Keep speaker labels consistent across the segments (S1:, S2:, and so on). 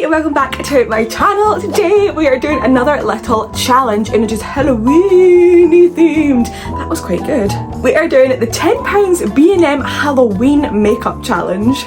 S1: and welcome back to my channel. Today we are doing another little challenge and it is Halloween-y themed. That was quite good. We are doing the £10 B&M Halloween makeup challenge.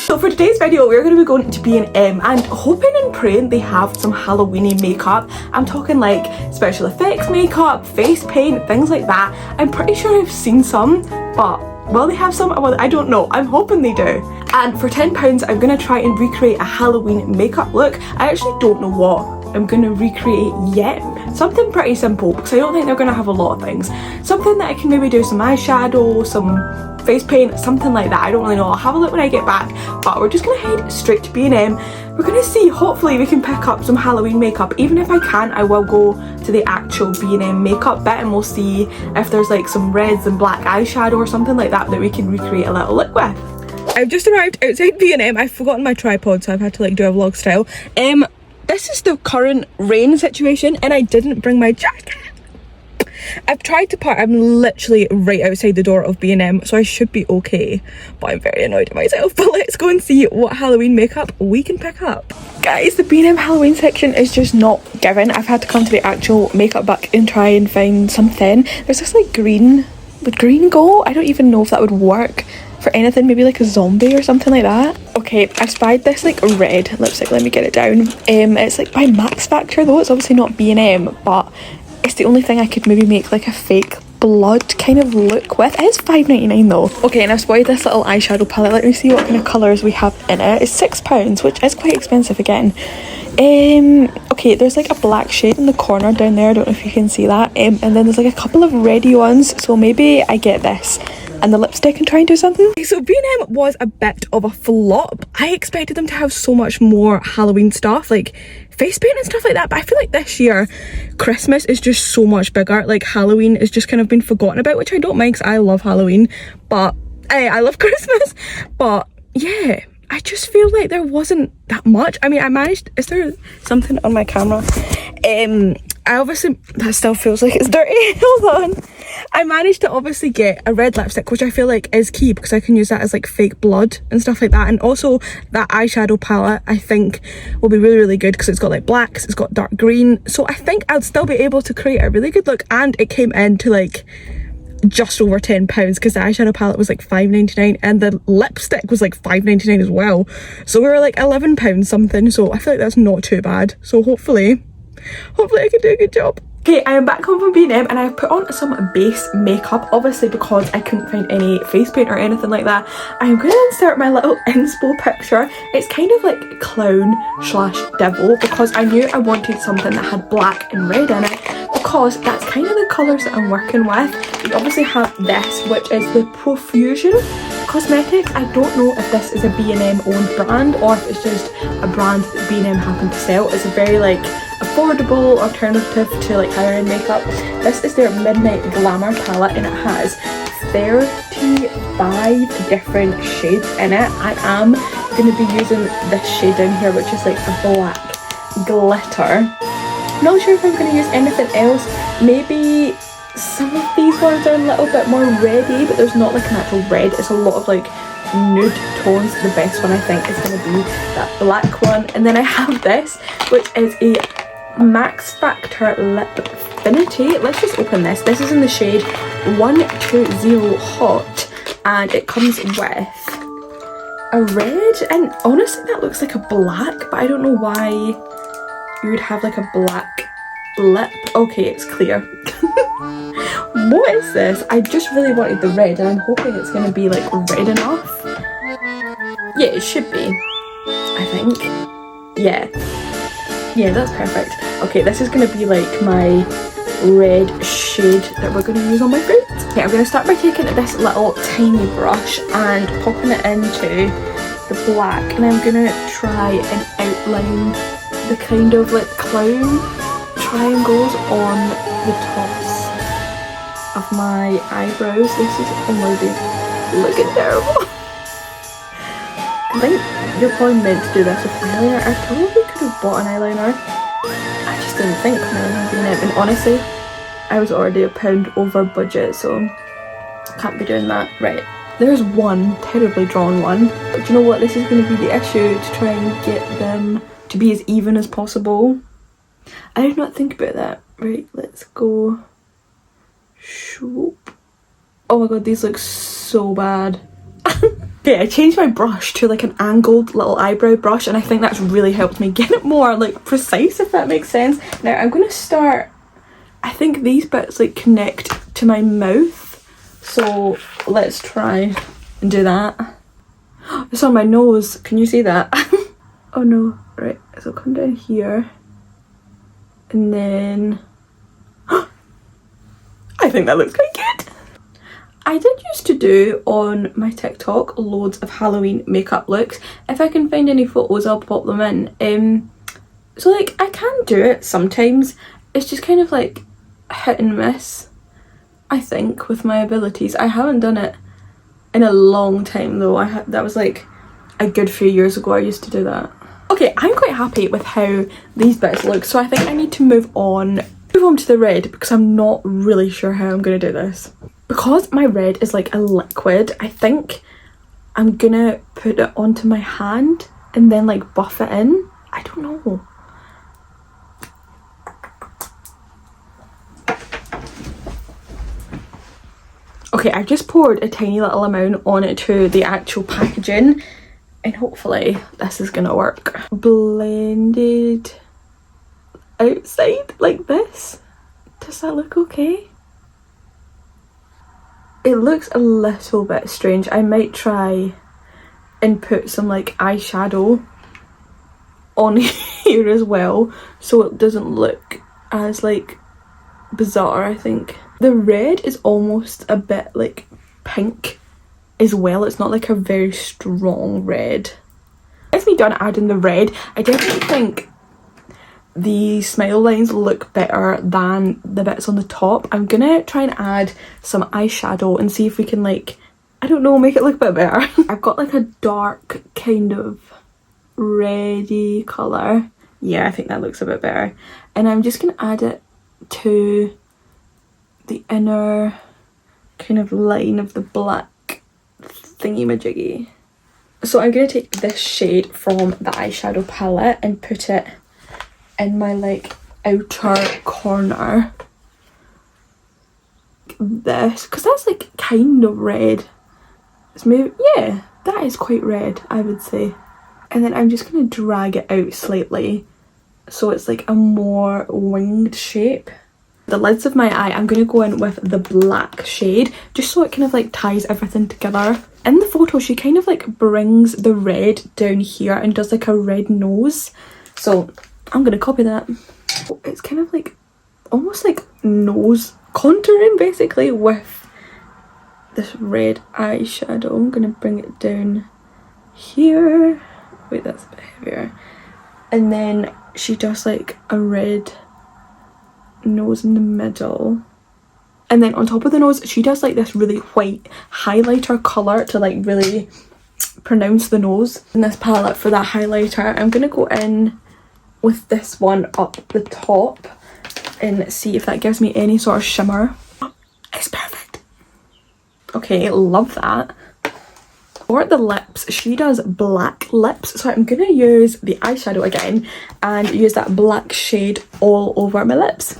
S1: So for today's video we're going to be going to B&M and hoping and praying they have some Halloween-y makeup. I'm talking like special effects makeup, face paint, things like that. I'm pretty sure I've seen some, but will they have some? Well, I don't know. I'm hoping they do. And for £10 I'm going to try and recreate a Halloween makeup look. I actually don't know what I'm going to recreate yet. Something pretty simple because I don't think they're going to have a lot of things. Something that I can maybe do some eyeshadow, some face paint, something like that. I don't really know. I'll have a look when I get back, but we're just gonna head straight to B&M. We're gonna see, hopefully we can pick up some Halloween makeup. Even if I can't, I will go to the actual B&M makeup bit and we'll see if there's like some reds and black eyeshadow or something like that that we can recreate a little look with. I've just arrived outside B&M. I've forgotten my tripod, so I've had to like do a vlog style. This is the current rain situation and I didn't bring my jacket. I've tried to park, I'm literally right outside the door of B&M, so I should be okay, but I'm very annoyed at myself. But let's go and see what Halloween makeup we can pick up. Guys, the B&M Halloween section is just not given. I've had to come to the actual makeup back and try and find something. There's this like green, would green go? I don't even know if that would work for anything, maybe like a zombie or something like that. Okay, I spied this like red lipstick, let me get it down. It's like by Max Factor though, it's obviously not B&M, but it's the only thing I could maybe make like a fake blood kind of look with. It is £5.99 though. Okay, and I've spotted this little eyeshadow palette. Let me see what kind of colours we have in it. It's £6, which is quite expensive again. Okay, there's like a black shade in the corner down there. I don't know if you can see that. And then there's like a couple of reddy ones. So maybe I get this and the lipstick and try and do something. So B&M was a bit of a flop. I expected them to have so much more Halloween stuff, like face paint and stuff like that, but I feel like this year Christmas is just so much bigger. Like Halloween is just kind of been forgotten about, which I don't mind because I love Halloween, but I love Christmas. But yeah, I just feel like there wasn't that much. I mean, I managed, is there something on my camera? I obviously, that still feels like it's dirty. Hold on. I managed to obviously get a red lipstick, which I feel like is key because I can use that as like fake blood and stuff like that. And also that eyeshadow palette I think will be really, really good because it's got like blacks, it's got dark green. So I think I'd still be able to create a really good look, and it came in to like just over £10 because the eyeshadow palette was like £5.99 and the lipstick was like £5.99 as well. So we were like £11 something. So I feel like that's not too bad. So hopefully I can do a good job. Okay, I am back home from B&M and I've put on some base makeup, obviously because I couldn't find any face paint or anything like that. I'm going to insert my little inspo picture. It's kind of like clown / devil because I knew I wanted something that had black and red in it because that's kind of the colours that I'm working with. We obviously have this, which is the Profusion Cosmetics. I don't know if this is a B&M owned brand or if it's just a brand that B&M happen to sell. It's a very like affordable alternative to like higher end makeup. This is their Midnight Glamour palette and it has 35 different shades in it. I am going to be using this shade down here, which is like a black glitter. Not sure if I'm going to use anything else. Maybe some of these ones are a little bit more reddy, but there's not like an actual red. It's a lot of like nude tones. The best one I think is going to be that black one. And then I have this, which is a Max Factor Lip Affinity. Let's just open this. This is in the shade 120 Hot and it comes with a red, and honestly that looks like a black, but I don't know why you would have like a black lip. Okay, it's clear. What is this? I just really wanted the red and I'm hoping it's going to be like red enough. Yeah, it should be, I think. Yeah, that's perfect. Okay, this is going to be like my red shade that we're going to use on my fruit. Okay, I'm going to start by taking this little tiny brush and popping it into the black, and I'm going to try and outline the kind of like clown triangles on the tops of my eyebrows. This is already looking terrible. I think you're probably meant to do this with eyeliner. I probably could have bought an eyeliner. I just didn't think when I was doing it. And honestly, I was already £1 over budget, so Can't be doing that. Right. There's one terribly drawn one. But do you know what? This is going to be the issue, to try and get them to be as even as possible. I did not think about that. Right, let's go. Shoop. Oh my god, these look so bad. Okay, I changed my brush to like an angled little eyebrow brush, and I think that's really helped me get it more like precise, if that makes sense. Now I'm going to start, I think these bits like connect to my mouth, so let's try and do that. It's on my nose, can you see that? Oh no, right, so come down here and then I think that looks quite good. I did used to do on my TikTok loads of Halloween makeup looks. If I can find any photos, I'll pop them in. So like I can do it sometimes. It's just kind of like hit and miss, I think, with my abilities. I haven't done it in a long time though. That was like a good few years ago I used to do that. Okay, I'm quite happy with how these bits look, so I think I need to move on to the red, because I'm not really sure how I'm going to do this. Because my red is like a liquid, I think I'm gonna put it onto my hand and then like buff it in. I don't know. Okay, I just poured a tiny little amount onto the actual packaging, and hopefully this is gonna work. Blended outside like this. Does that look okay? It looks a little bit strange. I might try and put some like eyeshadow on here as well, so it doesn't look as like bizarre, I think. The red is almost a bit like pink as well. It's not like a very strong red. With me done adding the red, I definitely think the smile lines look better than the bits on the top. I'm gonna try and add some eyeshadow and see if we can like, I don't know, make it look a bit better. I've got like a dark kind of reddy colour. Yeah, I think that looks a bit better. And I'm just gonna add it to the inner kind of line of the black thingy-majiggy. So I'm gonna take this shade from the eyeshadow palette and put it in my like outer corner. This, because that's like kind of red. It's maybe, yeah, that is quite red, I would say. And then I'm just gonna drag it out slightly so it's like a more winged shape. The lids of my eye, I'm gonna go in with the black shade just so it kind of like ties everything together. In the photo she kind of like brings the red down here and does like a red nose, so I'm gonna copy that. It's kind of like almost like nose contouring basically with this red eyeshadow. I'm gonna bring it down here. Wait, that's a bit heavier. And then she does like a red nose in the middle. And then on top of the nose she does like this really white highlighter colour to like really pronounce the nose. In this palette for that highlighter, I'm gonna go in with this one up the top and see if that gives me any sort of shimmer. It's perfect. Okay, love that. For the lips, she does black lips, so I'm gonna use the eyeshadow again and use that black shade all over my lips.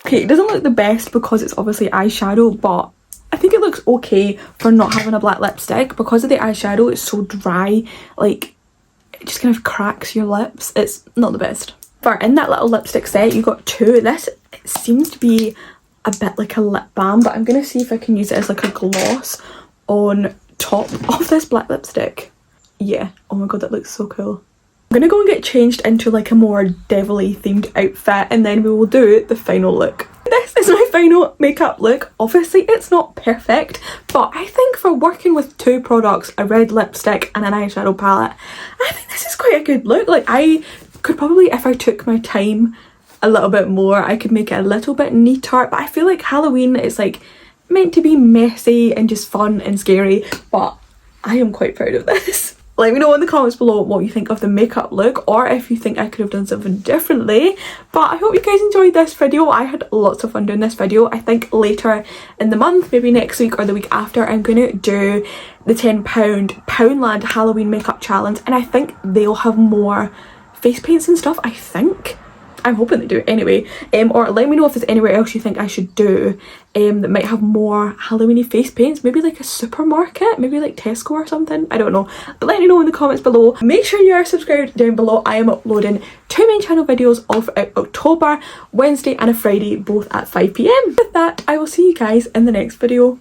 S1: Okay, it doesn't look the best because it's obviously eyeshadow, but I think it looks okay for not having a black lipstick. Because of the eyeshadow, it's so dry, like it just kind of cracks your lips. It's not the best. For in that little lipstick set, you got two. This, it seems to be a bit like a lip balm, but I'm gonna see if I can use it as like a gloss on top of this black lipstick. Yeah, oh my god, that looks so cool. I'm gonna go and get changed into like a more devilly themed outfit and then we will do the final look. This is my final makeup look. Obviously it's not perfect, but I think for working with two products, a red lipstick and an eyeshadow palette, I think this is quite a good look. Like I could probably, if I took my time a little bit more, I could make it a little bit neater, but I feel like Halloween is like meant to be messy and just fun and scary, but I am quite proud of this. Let me know in the comments below what you think of the makeup look, or if you think I could have done something differently. But I hope you guys enjoyed this video. I had lots of fun doing this video. I think later in the month, maybe next week or the week after, I'm going to do the £10 Poundland Halloween makeup challenge, and I think they'll have more face paints and stuff, I think. I'm hoping they do anyway. Or let me know if there's anywhere else you think I should do that might have more Halloweeny face paints. Maybe like a supermarket, maybe like Tesco or something, I don't know. But let me know in the comments below. Make sure you are subscribed down below. I am uploading 2 main channel videos all throughout October, Wednesday and a Friday, both at 5 PM. With that, I will see you guys in the next video.